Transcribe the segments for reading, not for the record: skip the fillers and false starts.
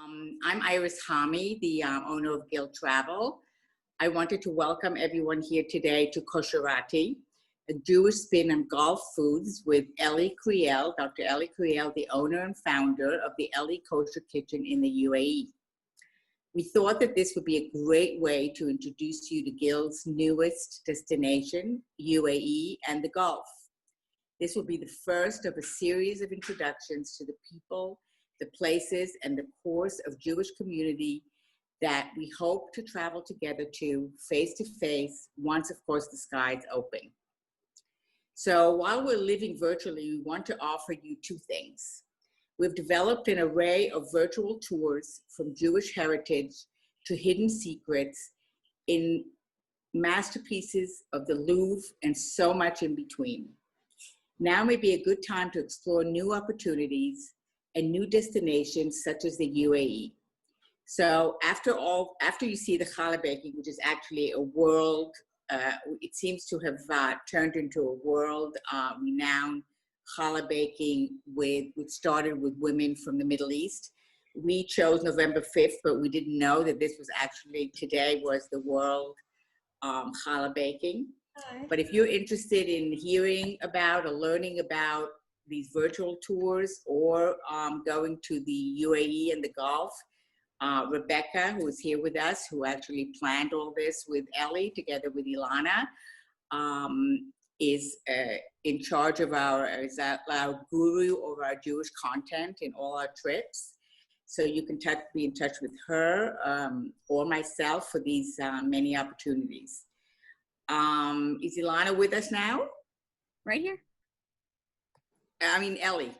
I'm Iris Hami, the owner of Gil Travel. I wanted to welcome everyone here today to Kosherati, a Jewish spin on Gulf foods with Ellie Kriel, Dr. Ellie Kriel, the owner and founder of the Ellie Kosher Kitchen in the UAE. We thought that this would be a great way to introduce you to Gil's newest destination, UAE and the Gulf. This will be the first of a series of introductions to the people, the places, and the course of Jewish community that we hope to travel together to face, once, of course, the skies open. So while we're living virtually, we want to offer you two things. We've developed an array of virtual tours from Jewish heritage to hidden secrets in masterpieces of the Louvre and so much in between. Now may be a good time to explore new opportunities and new destinations such as the UAE. So after you see the challah baking, which is actually a world, it seems to have turned into a world renowned challah baking which started with women from the Middle East. We chose November 5th, but we didn't know that this was actually, today was the world challah baking. Hi. But if you're interested in hearing about or learning about these virtual tours or going to the UAE and the Gulf, Rebecca, who is here with us, who actually planned all this with Ellie together with Ilana, is in charge of our guru of our Jewish content in all our trips. So you can be in touch with her or myself for these many opportunities. Is Ilana with us now? Right here. I mean, Ellie.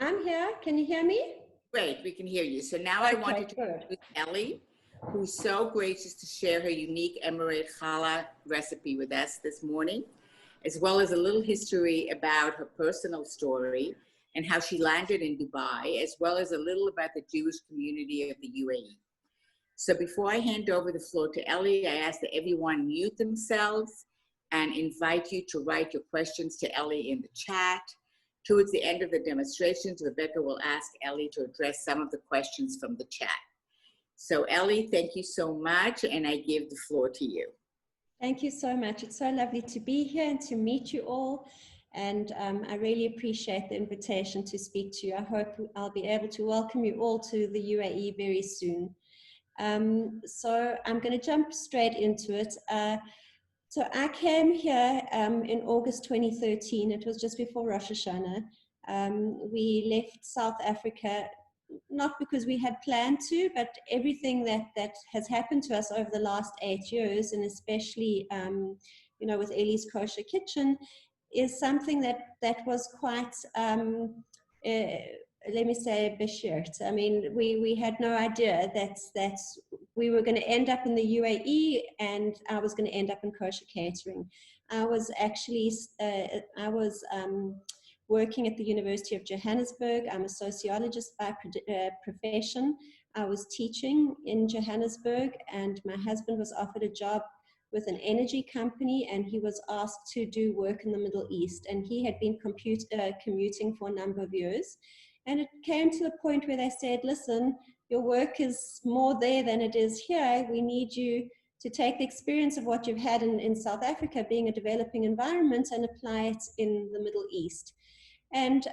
I'm here. Can you hear me? Great, we can hear you. So now I wanted to introduce Ellie, who's so gracious to share her unique Emirate challah recipe with us this morning, as well as a little history about her personal story and how she landed in Dubai, as well as a little about the Jewish community of the UAE. So before I hand over the floor to Ellie, I ask that everyone mute themselves and invite you to write your questions to Ellie in the chat. Towards the end of the demonstrations, Rebecca will ask Ellie to address some of the questions from the chat. So Ellie, thank you so much, and I give the floor to you. Thank you so much. It's so lovely to be here and to meet you all. And I really appreciate the invitation to speak to you. I hope I'll be able to welcome you all to the UAE very soon. So I'm going to jump straight into it. So I came here in August 2013. It was just before Rosh Hashanah. We left South Africa, not because we had planned to, but everything that has happened to us over the last 8 years, and especially with Ellie's Kosher Kitchen, is something that was quite, let me say, beshirt. I mean, we had no idea that we were going to end up in the UAE and I was going to end up in kosher catering. I was actually, working at the University of Johannesburg. I'm a sociologist by profession. I was teaching in Johannesburg, and my husband was offered a job with an energy company, and he was asked to do work in the Middle East. And he had been commuting for a number of years. And it came to the point where they said, listen, your work is more there than it is here. We need you to take the experience of what you've had in South Africa, being a developing environment, and apply it in the Middle East. And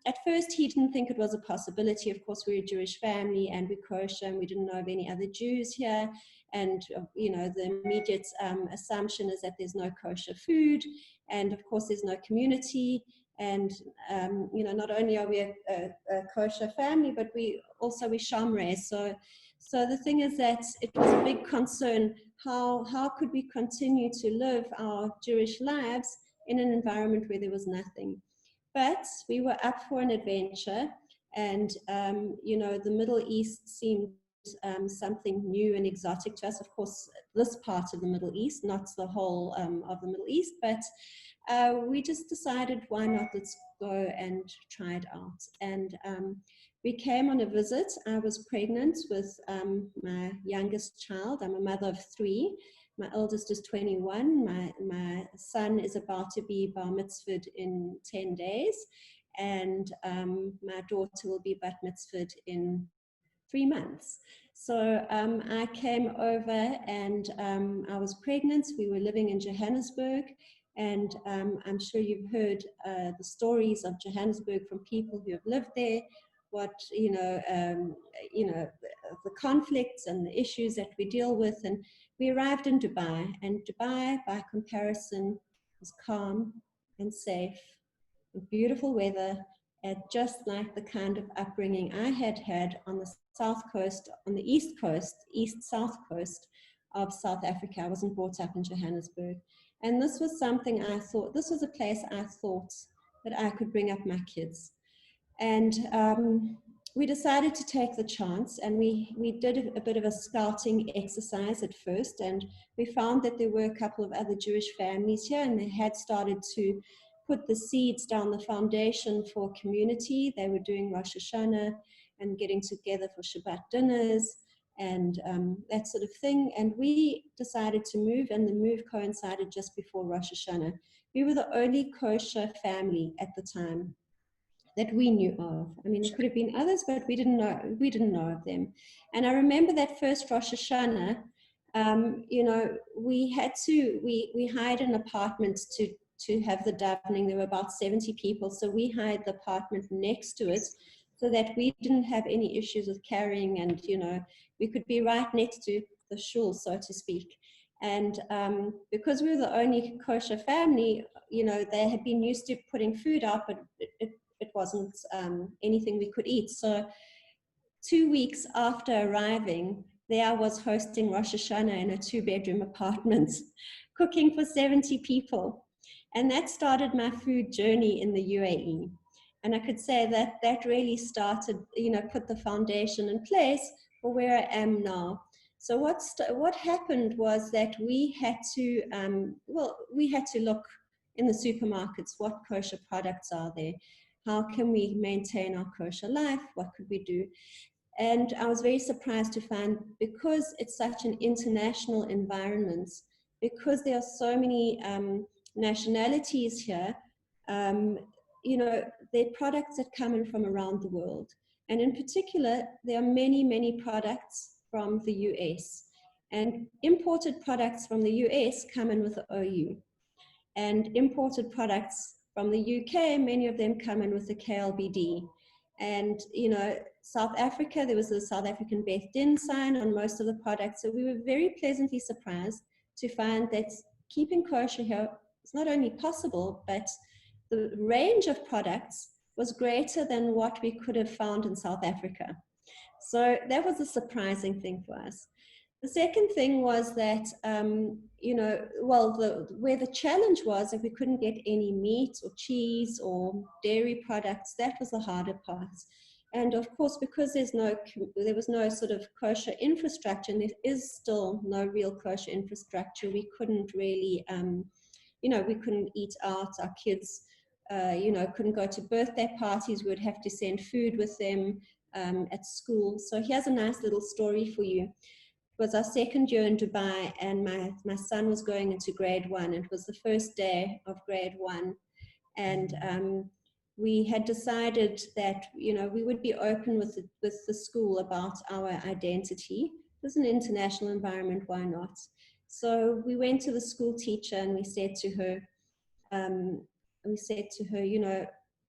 at first, he didn't think it was a possibility. Of course, we're a Jewish family and we're kosher, and we didn't know of any other Jews here. And, the immediate assumption is that there's no kosher food. And of course, there's no community. And, not only are we a kosher family, but we Shamrei. So the thing is that it was a big concern. How could we continue to live our Jewish lives in an environment where there was nothing? But we were up for an adventure, and, the Middle East seemed something new and exotic to us. Of course, this part of the Middle East, not the whole of the Middle East, but we just decided, why not? Let's go and try it out. And we came on a visit. I was pregnant with my youngest child. I'm a mother of 3. My eldest is 21. My son is about to be bar mitzvahed in 10 days. And my daughter will be bat mitzvahed in 3 months. So I came over and I was pregnant. We were living in Johannesburg, and I'm sure you've heard the stories of Johannesburg from people who have lived there. What the conflicts and the issues that we deal with. And we arrived in Dubai, and Dubai, by comparison, was calm and safe, and beautiful weather, and just like the kind of upbringing I had had on the south coast, on the east coast, east-south coast of South Africa. I wasn't brought up in Johannesburg. And this was something I thought, this was a place I thought that I could bring up my kids. And we decided to take the chance, and we did a bit of a scouting exercise at first, and we found that there were a couple of other Jewish families here, and they had started to put the seeds down, the foundation for community. They were doing Rosh Hashanah and getting together for Shabbat dinners and that sort of thing. And we decided to move, and the move coincided just before Rosh Hashanah. We were the only kosher family at the time that we knew of. I mean, there could have been others, but we didn't know of them. And I remember that first Rosh Hashanah, we hired an apartment to have the davening. There were about 70 people, so we hired the apartment next to it so that we didn't have any issues with carrying, and we could be right next to the shul, so to speak. And because we were the only kosher family, they had been used to putting food out, but it wasn't anything we could eat. So 2 weeks after arriving, there I was hosting Rosh Hashanah in a 2-bedroom apartment, cooking for 70 people. And that started my food journey in the UAE. And I could say that that really started, put the foundation in place for where I am now. So what happened was that we had to look in the supermarkets, what kosher products are there? How can we maintain our kosher life? What could we do? And I was very surprised to find, because it's such an international environment, because there are so many nationalities here, there are products that come in from around the world. And in particular, there are many, many products from the US. And imported products from the US come in with the OU. And imported products from the UK, many of them come in with the KLBD. And, South Africa, there was a South African Beth Din sign on most of the products. So we were very pleasantly surprised to find that keeping kosher here is not only possible, but the range of products was greater than what we could have found in South Africa. So that was a surprising thing for us. The second thing was that, where the challenge was that we couldn't get any meat or cheese or dairy products. That was the harder part. And of course, because there was no sort of kosher infrastructure, and there is still no real kosher infrastructure, we couldn't really, we couldn't eat out. Our kids, couldn't go to birthday parties. We would have to send food with them at school. So here's a nice little story for you. It was our second year in Dubai, and my son was going into grade 1. It was the first day of grade 1. And we had decided that, we would be open with the school about our identity. It was an international environment, why not? So we went to the school teacher and we said to her,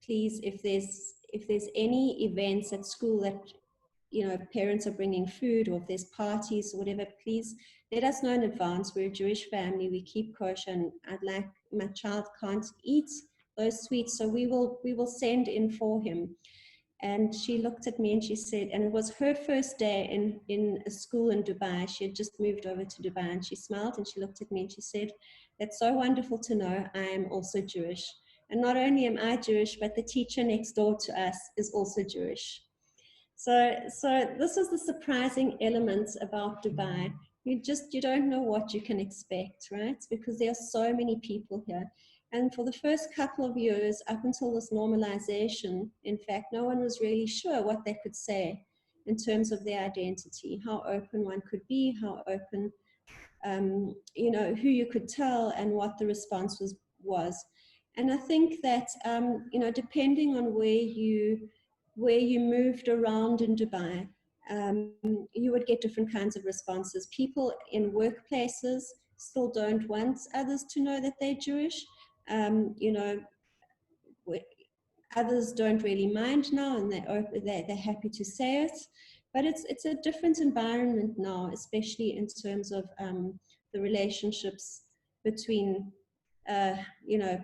please, if there's any events at school that, parents are bringing food, or if there's parties or whatever, please let us know in advance. We're a Jewish family, we keep kosher, and my child can't eat those sweets, so we will send in for him. And she looked at me and she said, and it was her first day in a school in Dubai. She had just moved over to Dubai, and she smiled and she looked at me and she said, "That's so wonderful to know I am also Jewish. And not only am I Jewish, but the teacher next door to us is also Jewish." So this is the surprising element about Dubai. You don't know what you can expect, right? Because there are so many people here. And for the first couple of years, up until this normalization, in fact, no one was really sure what they could say in terms of their identity, how open one could be, how open, who you could tell, and what the response was. And I think that, depending on where you moved around in Dubai, you would get different kinds of responses. People in workplaces still don't want others to know that they're Jewish. You know, others don't really mind now, and they're happy to say it. But it's a different environment now, especially in terms of the relationships between, you know,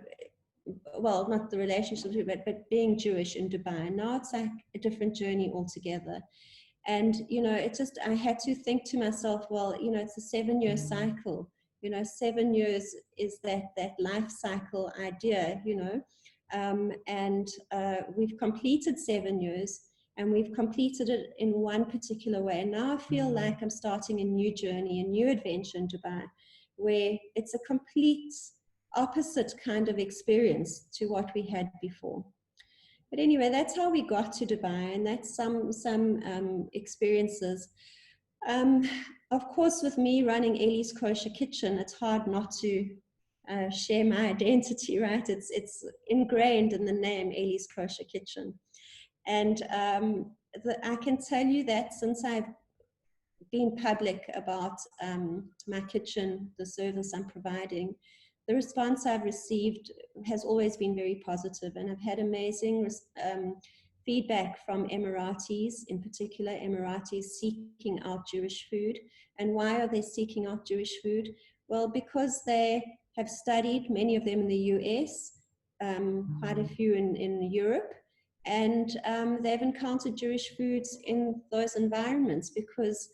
well, not the relationship, but being Jewish in Dubai. Now it's like a different journey altogether. And, you know, it just, I had to think to myself, well, you know, it's a 7-year cycle. You know, 7 years is that life cycle idea, you know. And we've completed 7 years, and we've completed it in one particular way. And now I feel like I'm starting a new journey, a new adventure in Dubai, where it's a complete opposite kind of experience to what we had before. But anyway, that's how we got to Dubai, and that's some experiences. Of course, with me running Ellie's Kosher Kitchen, it's hard not to share my identity, right? It's ingrained in the name Ellie's Kosher Kitchen. And I can tell you that since I've been public about my kitchen, the service I'm providing, the response I've received has always been very positive, and I've had amazing feedback from Emiratis, in particular Emiratis seeking out Jewish food. And why are they seeking out Jewish food? Well, because they have studied, many of them in the US, quite a few in Europe, and they've encountered Jewish foods in those environments because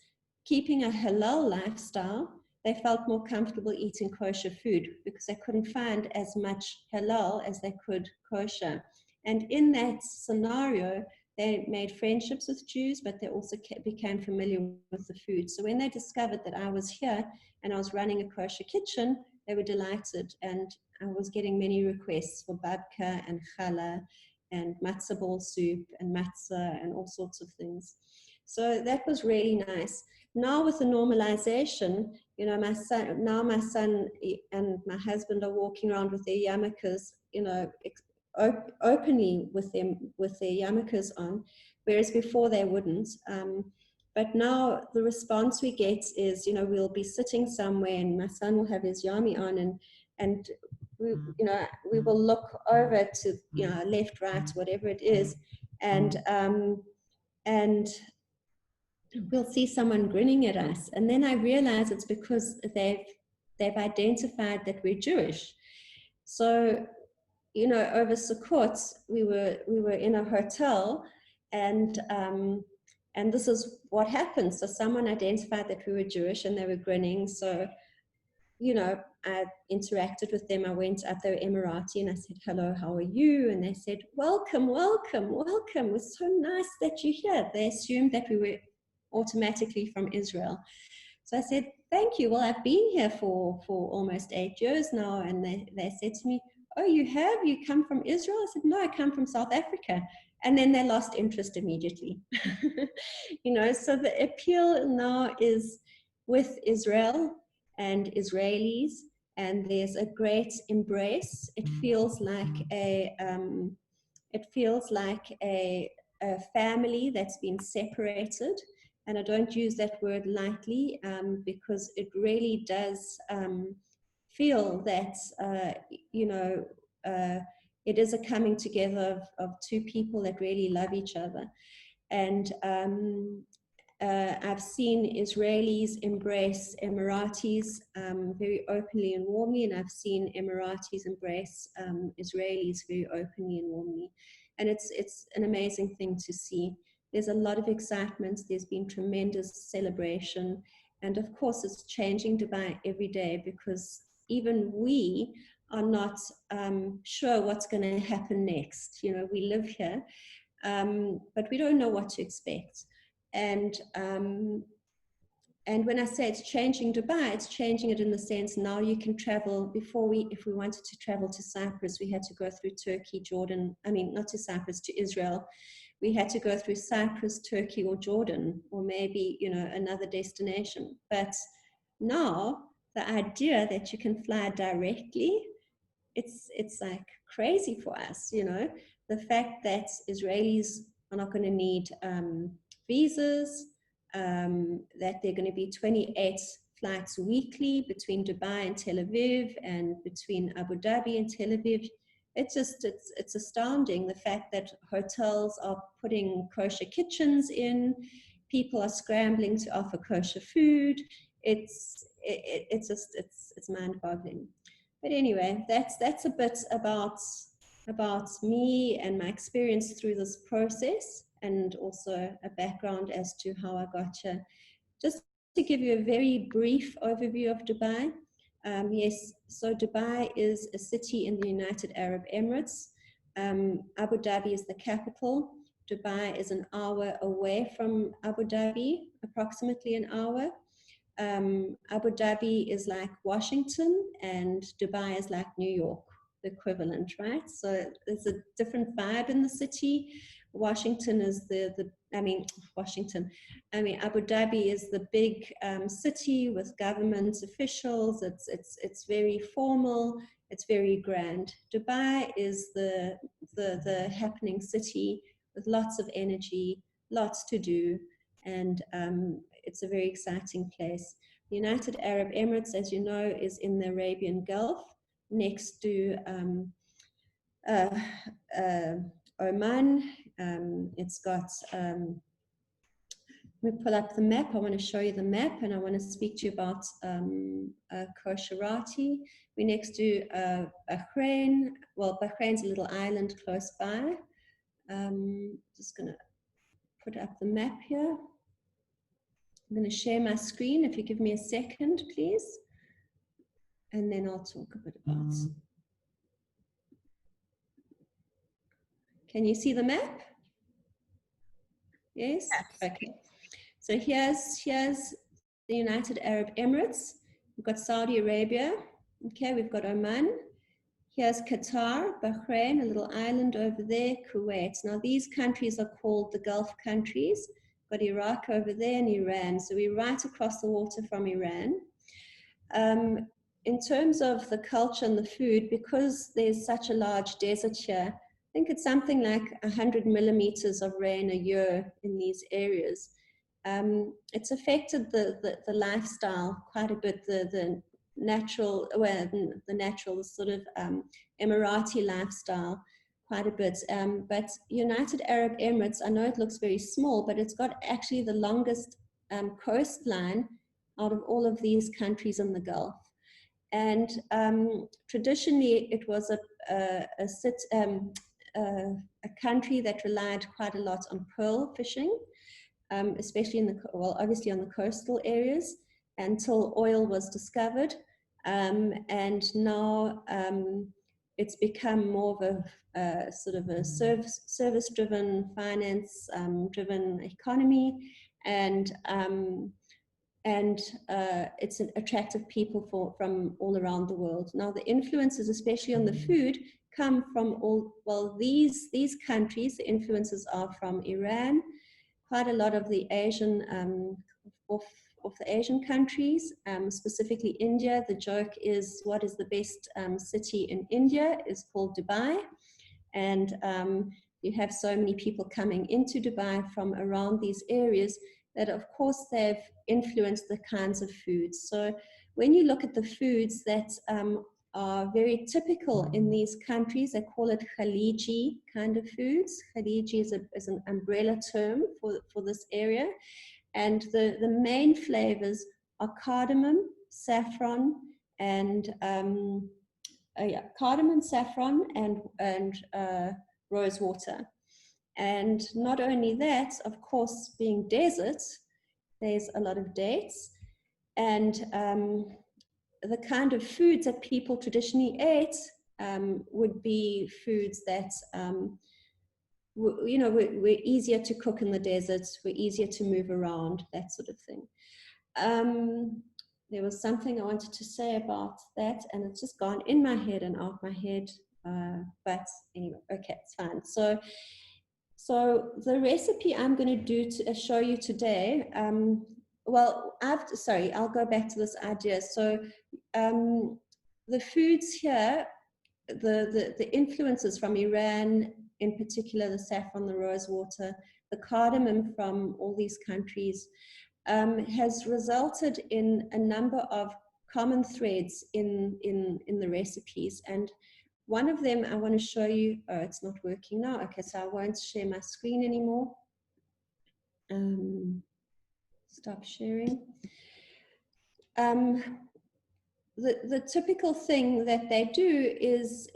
keeping a halal lifestyle, they felt more comfortable eating kosher food because they couldn't find as much halal as they could kosher. And in that scenario, they made friendships with Jews, but they also became familiar with the food. So when they discovered that I was here and I was running a kosher kitchen, they were delighted. And I was getting many requests for babka and challah and matzah ball soup and matzah and all sorts of things. So that was really nice. Now with the normalization, you know, my son and my husband are walking around with their yarmulkes, you know, openly with their yarmulkes on, whereas before they wouldn't. But now the response we get is, you know, we'll be sitting somewhere and my son will have his yarmulke on, and we, you know, we will look over to, you know, left, right, whatever it is, and we'll see someone grinning at us, and then I realize it's because they've identified that we're Jewish. So, you know, over Sukkot, we were in a hotel, and this is what happened. So someone identified that we were Jewish, and they were grinning. So, you know, I interacted with them. I went up, they were Emirati, and I said, hello, how are you? And they said, welcome, welcome, welcome. It's so nice that you're here. They assumed that we were automatically from Israel. So I said, thank you. Well, I've been here for almost 8 years now. And they said to me, oh, you have? You come from Israel? I said, no, I come from South Africa. And then they lost interest immediately. You know, so the appeal now is with Israel and Israelis, and there's a great embrace. It feels like a family that's been separated. And I don't use that word lightly because it really does feel that, you know, it is a coming together of two people that really love each other. And I've seen Israelis embrace Emiratis very openly and warmly, and I've seen Emiratis embrace Israelis very openly and warmly. And it's an amazing thing to see. There's a lot of excitement. There's been tremendous celebration. And of course, it's changing Dubai every day because even we are not sure what's going to happen next. You know, we live here, but we don't know what to expect. And when I say it's changing Dubai, it's changing it in the sense now you can travel. Before if we wanted to travel to Cyprus, we had to go through Turkey, Jordan. I mean, not to Cyprus, to Israel. We had to go through Cyprus, Turkey, or Jordan, or maybe, you know, another destination. But now the idea that you can fly directly, it's like crazy for us, you know. The fact that Israelis are not going to need visas, that there are going to be 28 flights weekly between Dubai and Tel Aviv and between Abu Dhabi and Tel Aviv. It's astounding the fact that hotels are putting kosher kitchens in, people are scrambling to offer kosher food. It's mind-boggling. But anyway, that's a bit about me and my experience through this process, and also a background as to how I got here. Just to give you a very brief overview of Dubai. Yes, so Dubai is a city in the United Arab Emirates. Abu Dhabi is the capital. Dubai is an hour away from Abu Dhabi, approximately an hour. Abu Dhabi is like Washington and Dubai is like New York, the equivalent, right? So there's a different vibe in the city. Washington is Abu Dhabi is the big city with government officials. It's very formal. It's very grand. Dubai is the happening city with lots of energy, lots to do, and it's a very exciting place. The United Arab Emirates, as you know, is in the Arabian Gulf, next to Oman. It's got, let me pull up the map. I want to show you the map, and I want to speak to you about Kosherati. We're next to Bahrain. Well, Bahrain's a little island close by. Just going to put up the map here. I'm going to share my screen if you give me a second, please. And then I'll talk a bit about. Can you see the map? Yes? Okay. So here's the United Arab Emirates. We've got Saudi Arabia. Okay, we've got Oman. Here's Qatar, Bahrain, a little island over there, Kuwait. Now these countries are called the Gulf countries. We've got Iraq over there and Iran. So we're right across the water from Iran. In terms of the culture and the food, because there's such a large desert here, I think it's something like 100 millimeters of rain a year in these areas. It's affected the lifestyle quite a bit, the natural sort of Emirati lifestyle quite a bit. But United Arab Emirates, I know it looks very small, but it's got actually the longest coastline out of all of these countries in the Gulf. And traditionally, it was a country that relied quite a lot on pearl fishing, especially obviously on the coastal areas, until oil was discovered. And now it's become more of a sort of a service-driven, finance-driven economy, and it's an attractive people from all around the world. Now the influences, especially on the food, come from these countries. The influences are from Iran, quite a lot of the Asian of the Asian countries, specifically India. The joke is, what is the best city in India is called Dubai, and you have so many people coming into Dubai from around these areas that of course they've influenced the kinds of foods. So when you look at the foods that are very typical in these countries, they call it Khaliji kind of foods. Khaliji is an umbrella term for this area. And the main flavors are cardamom, saffron, and cardamom, saffron, and rose water. And not only that, of course, being desert, there's a lot of dates. And the kind of foods that people traditionally ate would be foods that, were easier to cook in the deserts, were easier to move around, that sort of thing. There was something I wanted to say about that, and it's just gone in my head and out my head. But anyway, okay, it's fine. So the recipe I'm going to do to show you today, I'll go back to this idea. So the foods here, the influences from Iran, in particular the saffron, the rose water, the cardamom from all these countries, has resulted in a number of common threads in the recipes. And one of them I want to show you. Oh, it's not working now. Okay, so I won't share my screen anymore. Stop sharing. The typical thing that they do is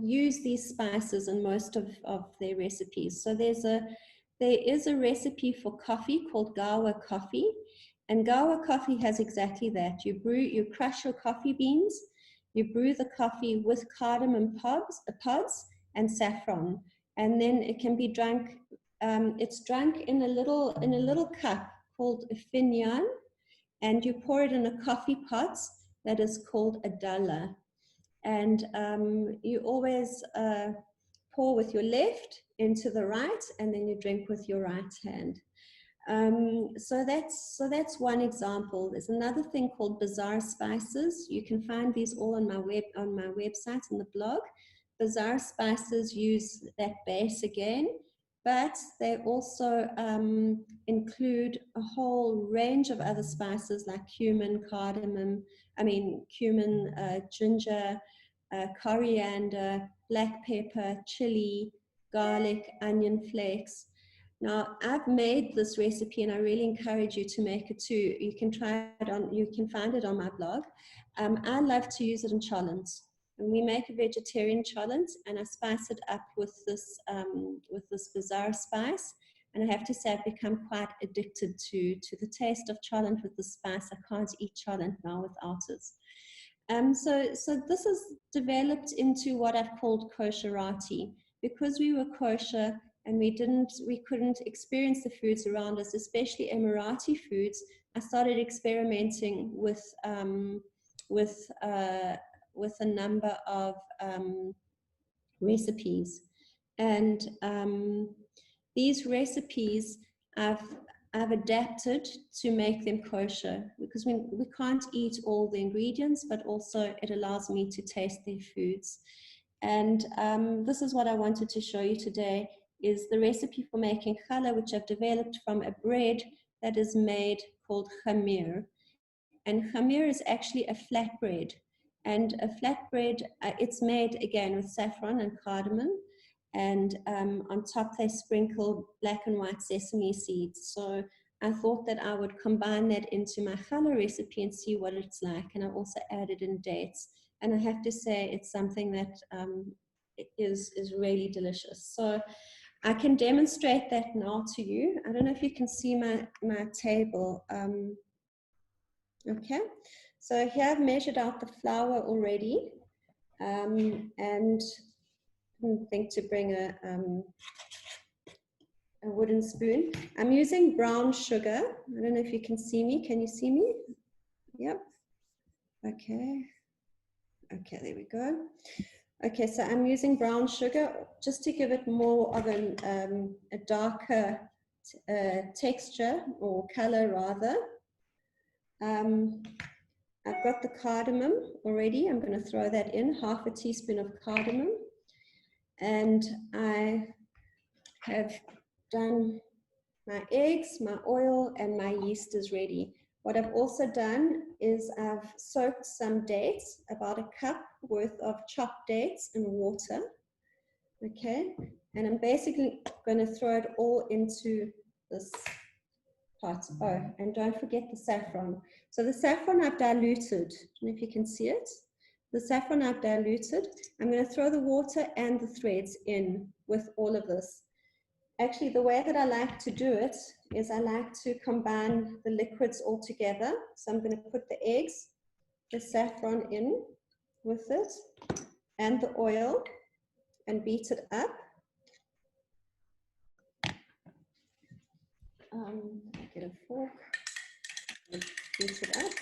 use these spices in most of their recipes. So there is a recipe for coffee called gawa coffee, and gawa coffee has exactly that. You crush your coffee beans, you brew the coffee with cardamom pods and saffron, and then it can be drunk. It's drunk in a little cup called a finyan, and you pour it in a coffee pot that is called a dalla. And you always pour with your left into the right, and then you drink with your right hand. So that's one example. There's another thing called bazaar spices. You can find these all on my website on the blog. Bazaar spices use that base again, but they also include a whole range of other spices like cumin, ginger, coriander, black pepper, chili, garlic, onion flakes. Now, I've made this recipe and I really encourage you to make it too. You can find it on my blog. I love to use it in cholents. And we make a vegetarian cholent, and I spice it up with this bazaar spice. And I have to say, I've become quite addicted to the taste of cholent with the spice. I can't eat cholent now without it. So this has developed into what I've called Kosherati. Because we were kosher and we couldn't experience the foods around us, especially Emirati foods, I started experimenting with a number of recipes, and these recipes I've adapted to make them kosher, because we can't eat all the ingredients, but also it allows me to taste their foods. And this is what I wanted to show you today, is the recipe for making challah, which I've developed from a bread that is made called khamir. And khamir is actually a flatbread. And a flatbread, it's made again with saffron and cardamom. And on top they sprinkle black and white sesame seeds. So I thought that I would combine that into my challah recipe and see what it's like. And I also added in dates. And I have to say it's something that is really delicious. So I can demonstrate that now to you. I don't know if you can see my table. Okay, so here I've measured out the flour already, and I didn't think to bring a wooden spoon. I'm using brown sugar. I don't know if you can see me. Can you see me? Yep. Okay. Okay, there we go. Okay, so I'm using brown sugar just to give it more of a darker texture, or color rather. I've got the cardamom already. I'm going to throw that in, half a teaspoon of cardamom. And I have done my eggs, my oil, and my yeast is ready. What I've also done is I've soaked some dates, about a cup worth of chopped dates in water. Okay, and I'm basically going to throw it all into this pot. Oh, and don't forget the saffron. So the saffron I've diluted. I don't know if you can see it. The saffron I've diluted. I'm going to throw the water and the threads in with all of this. Actually, the way that I like to do it is I like to combine the liquids all together. So I'm going to put the eggs, the saffron in with it, and the oil, and beat it up. Get a fork and beat it up.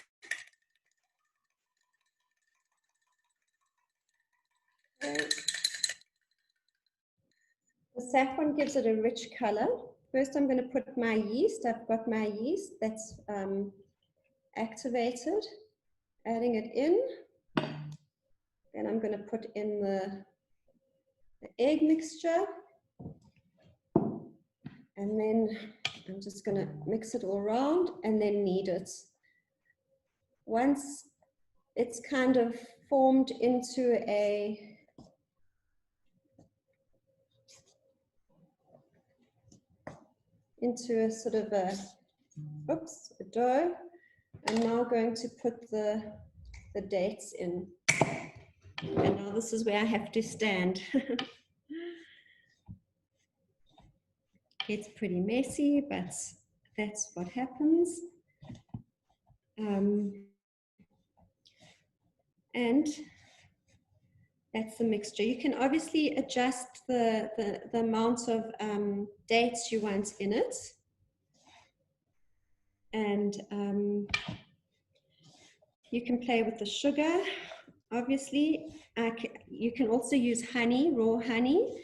Okay. The saffron gives it a rich color. First, I'm going to put my yeast. I've got my yeast that's activated, adding it in. Then I'm going to put in the egg mixture. And then I'm just going to mix it all around and then knead it. Once it's kind of formed into a sort of a dough, I'm now going to put the dates in. And now this is where I have to stand. It's pretty messy, but that's what happens. And that's the mixture. You can obviously adjust the amount of dates you want in it. And you can play with the sugar, obviously. You can also use honey, raw honey.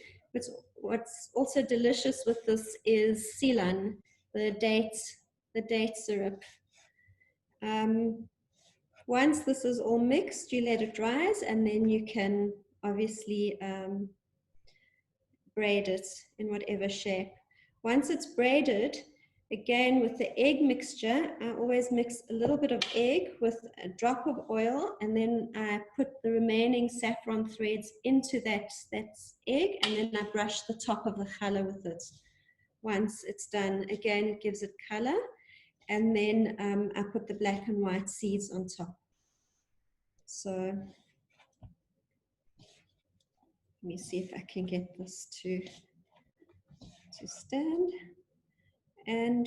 What's also delicious with this is silan, the date syrup. Once this is all mixed, you let it rise, and then you can obviously braid it in whatever shape. Once it's braided, again with the egg mixture, I always mix a little bit of egg with a drop of oil, and then I put the remaining saffron threads into that egg, and then I brush the top of the challah with it. Once it's done, again, it gives it color, and then I put the black and white seeds on top. So let me see if I can get this to stand. And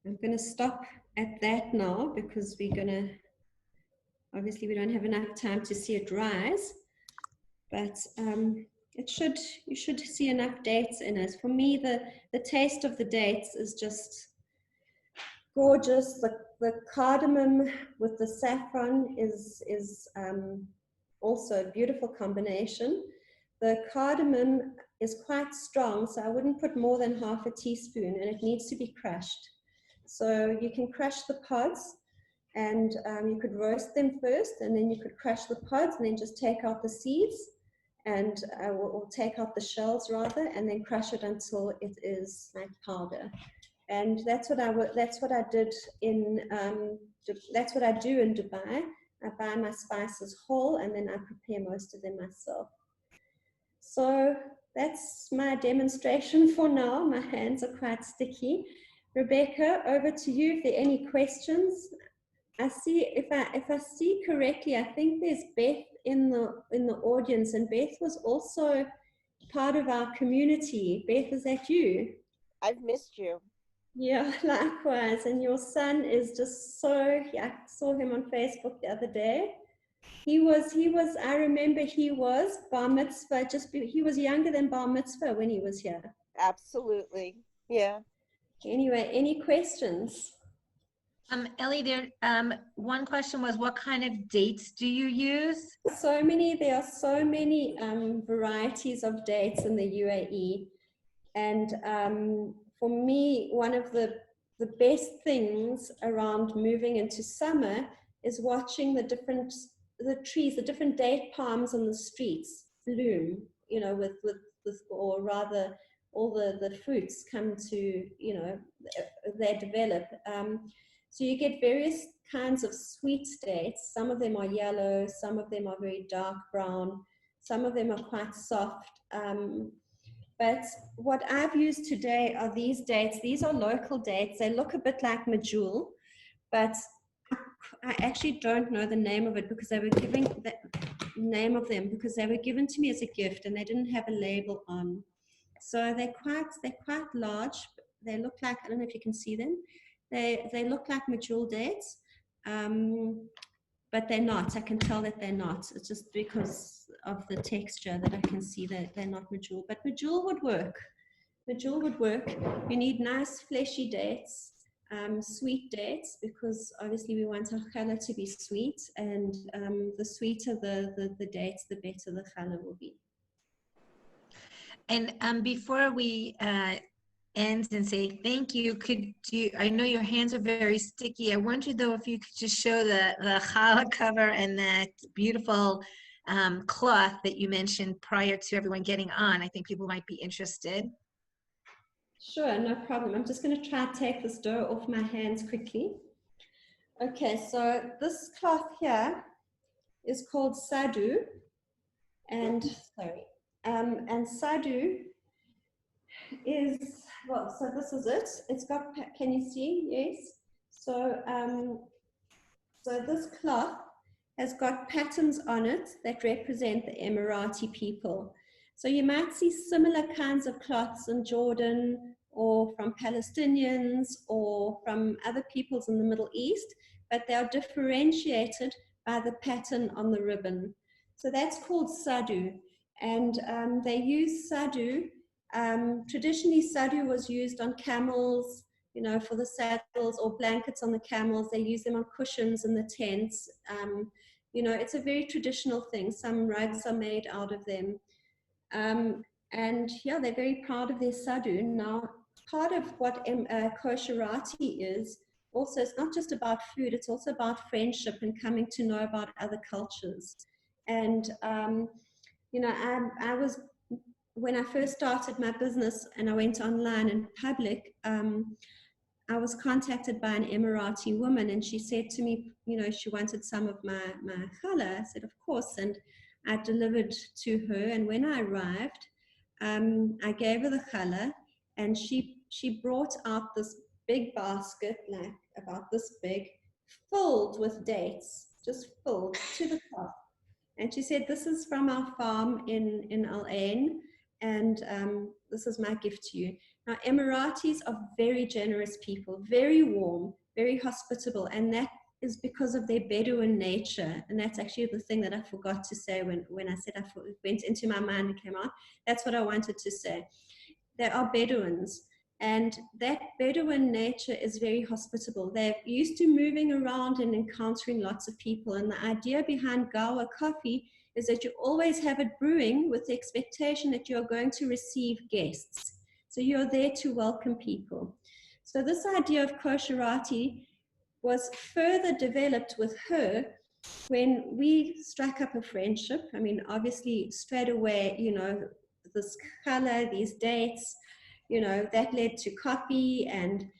I'm going to stop at that now because we're going to, obviously we don't have enough time to see it rise, but you should see enough dates in it. For me, the taste of the dates is just gorgeous. The cardamom with the saffron is also a beautiful combination. The cardamom is quite strong, so I wouldn't put more than half a teaspoon, and it needs to be crushed. So you can crush the pods, and you could roast them first, and then you could crush the pods, and then just take out the seeds, and or take out the shells rather, and then crush it until it is like powder. And that's what I did in that's what I do in Dubai. I buy my spices whole, and then I prepare most of them myself. So that's my demonstration for now. My hands are quite sticky. Rebecca, over to you if there are any questions. I see, if I see correctly, I think there's Beth in the audience, and Beth was also part of our community. Beth, is that you? I've missed you. Yeah, likewise. And your son is just so, yeah, I saw him on Facebook the other day. He was, I remember he was bar mitzvah, he was younger than bar mitzvah when he was here. Absolutely, yeah. Anyway, any questions? Ellie, there, one question was, what kind of dates do you use? There are so many varieties of dates in the UAE. And for me, one of the best things around moving into summer is watching the different date palms on the streets bloom, you know, or rather all the fruits come to, you know, they develop. So you get various kinds of sweet dates. Some of them are yellow, some of them are very dark brown, some of them are quite soft. But what I've used today are these dates. These are local dates. They look a bit like medjool, but I actually don't know the name of it because they were giving the name of them because they were given to me as a gift and they didn't have a label on. So they're quite large. They look like, I don't know if you can see them. They look like medjool dates, but they're not. I can tell that they're not. It's just because of the texture that I can see that they're not medjool. But medjool would work. Medjool would work. You need nice fleshy dates, sweet dates, because obviously we want our challah to be sweet, and the sweeter the dates, the better the challah will be. And before we end and say thank you, I know your hands are very sticky. I wonder though if you could just show the challah cover and that beautiful cloth that you mentioned prior to everyone getting on. I think people might be interested. Sure, no problem. I'm just going to try to take this dough off my hands quickly. Okay, so this cloth here is called sadu, and and sadu is, well, so this is it. It's got, can you see? Yes. So so this cloth has got patterns on it that represent the Emirati people. So you might see similar kinds of cloths in Jordan or from Palestinians or from other peoples in the Middle East, but they are differentiated by the pattern on the ribbon. So that's called sadu. And they use sadu. Traditionally, sadu was used on camels, you know, for the saddles, or blankets on the camels. They use them on cushions in the tents. You know, it's a very traditional thing. Some rugs are made out of them. And yeah, they're very proud of their sadu. Now, part of what Kosherati is, also, it's not just about food, it's also about friendship and coming to know about other cultures. And, you know, I was, when I first started my business and I went online in public, I was contacted by an Emirati woman, and she said to me, you know, she wanted some of my challah. I said, of course, and I delivered to her. And when I arrived, I gave her the challah, and she brought out this big basket, like about this big, filled with dates, just filled to the top. And she said, this is from our farm in Al Ain, and this is my gift to you. Now, Emiratis are very generous people, very warm, very hospitable, and that is because of their Bedouin nature. And that's actually the thing that I forgot to say when I said it went into my mind and came out. That's what I wanted to say. They are Bedouins, and that Bedouin nature is very hospitable. They're used to moving around and encountering lots of people, and the idea behind Gawa coffee is that you always have it brewing with the expectation that you're going to receive guests. So you're there to welcome people. So this idea of Kosherati was further developed with her when we struck up a friendship. I mean, obviously, straight away, you know, this color, these dates, you know, that led to coffee and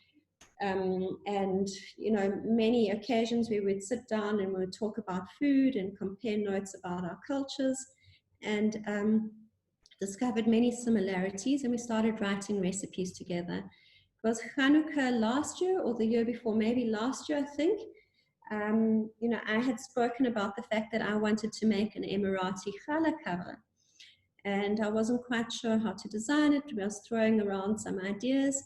you know, many occasions we would sit down and we would talk about food and compare notes about our cultures, and discovered many similarities, and we started writing recipes together. It was Hanukkah last year or the year before, maybe last year, I think. You know, I had spoken about the fact that I wanted to make an Emirati challah cover, and I wasn't quite sure how to design it. I was throwing around some ideas.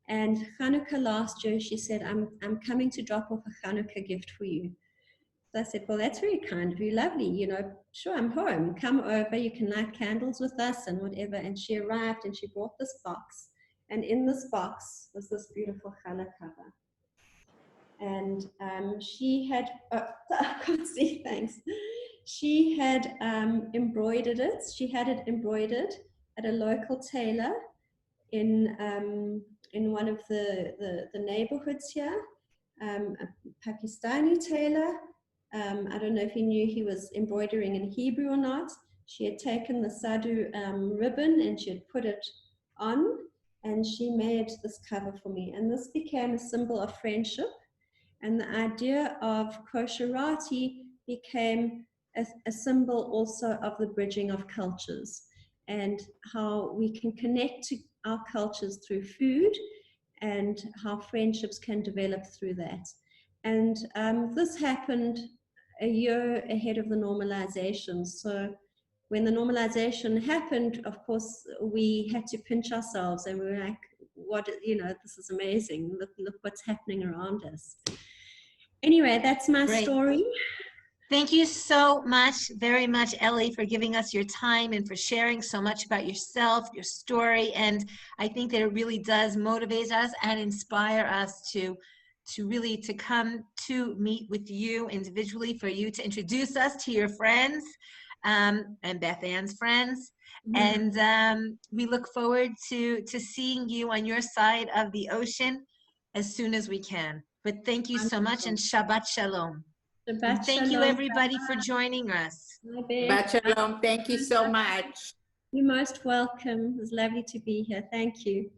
And Hanukkah last year, she said, I'm coming to drop off a Hanukkah gift for you. So I said, well, that's very kind of you, lovely. You know, sure, I'm home. Come over, you can light candles with us and whatever. And she arrived and she brought this box. And in this box was this beautiful challah cover. And she had, I can't see, thanks. She had embroidered it. She had it embroidered at a local tailor in one of the neighborhoods here, a Pakistani tailor. I don't know if he knew he was embroidering in Hebrew or not. She had taken the sadu ribbon and she had put it on, and she made this cover for me. And this became a symbol of friendship. And the idea of Kosherati became a symbol also of the bridging of cultures, and how we can connect to our cultures through food, and how friendships can develop through that. And this happened a year ahead of the normalization. So when the normalization happened, of course, we had to pinch ourselves, and we were like, what, you know, this is amazing. Look what's happening around us. Anyway, that's my story. Thank you so much, very much, Ellie, for giving us your time and for sharing so much about yourself, your story. And I think that it really does motivate us and inspire us to really to come to meet with you individually, for you to introduce us to your friends and Beth Ann's friends. Mm-hmm. And we look forward to seeing you on your side of the ocean as soon as we can. But thank you so much, and Shabbat Shalom. Shabbat Thank you, shalom. everybody, for joining us. Bye, Beth. Shabbat shalom. Thank you so much. You're most welcome. It was lovely to be here. Thank you.